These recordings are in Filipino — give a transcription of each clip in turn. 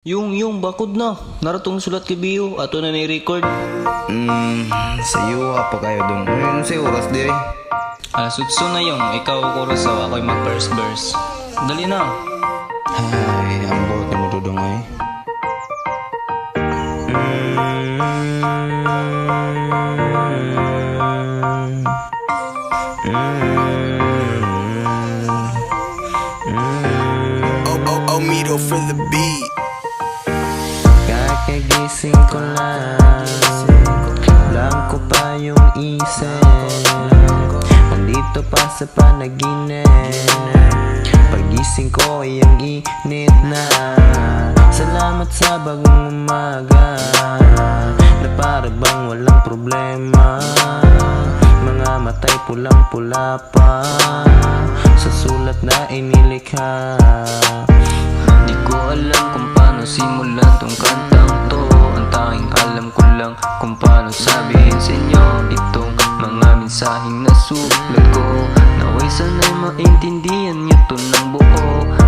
Yung bakod na. Naratong sulat kay Bio. Ato na ni-record. Sayo pa kayo dong. Ano sa oras di ay? Sudso na yung. Ikaw kurosaw. Ako'y mag-first verse. Dali na. Ay, ang bot ni mo dudong ay. Oh, Mito for the beat. Kakagising ko lang, blanco pa yung isip, nandito pa sa panaginip. Pagising ko ay ang init na. Salamat sa bagong umaga, na para bang walang problema. Mga matay pulang-pula pa, sa sulat na inilikha. Di ko alam kung paano simulan tong kantang to. Ang tanging alam ko lang kung paano sabihin sa inyo itong mga mensaheng nasulat ko. Naway sana'y maintindihan nyo to ng buo.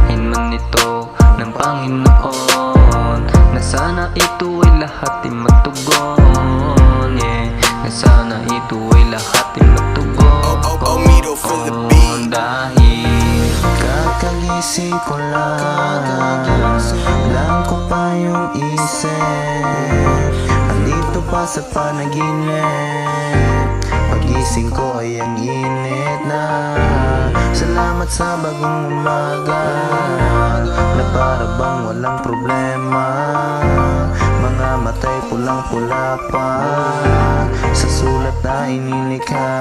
Hinman nito ng Panginoon, na sana ito ay lahat ay matugon. Yeah, na sana ito ay lahat ay matugon. Oh, Mito for the beat. Dahil Kakagising ko lang, blanco pa yung isip, andito pa sa panaginip. Pagising ko ay ang init na. Salamat sa bagong umaga, na para bang walang problema. Mga matay pulang-pula pa, sa sulat na inilikha.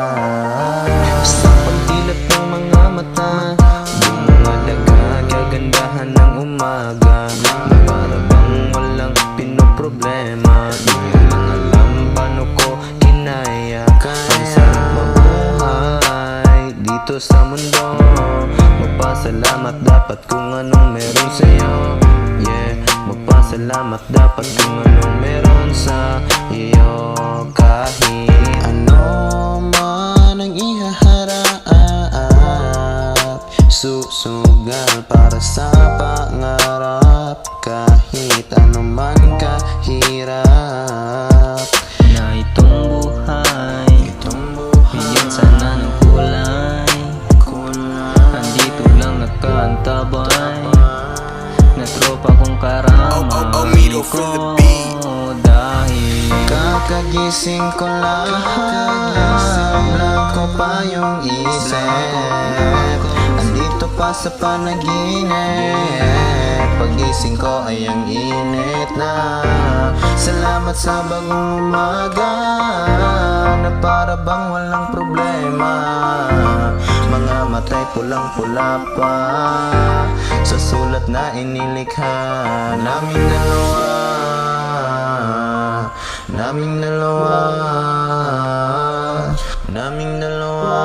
Sa pagdilat ng mga mata, kagandahan ng umaga, na para bang walang pinoproblema. Di nyo lang alam paano ko kinaya. Ang sarap mabuhay dito sa mundo. Magpasalamat dapat kung anong meron sa'yo. Yeah, magpasalamat dapat kung anong meron sa iyo. Kahit ano man ang ihaharap, susugal para sa pangarap. Kahit ano man kahirap, na itong buhay, bigyan sana ng kulay. Andito lang nakaantabay, na tropa kong Oh, Mito for the karamay beat. ko. Dahil kakagising ko lang, blanco pa yung isip, andito pa sa panaginip. Pagising ko ay ang init na. Salamat sa bagong umaga, na para bang walang problema. Mga matay pulang-pula pa, sa sulat na inilikha. Naming dalawa, naming dalawa, naming dalawa.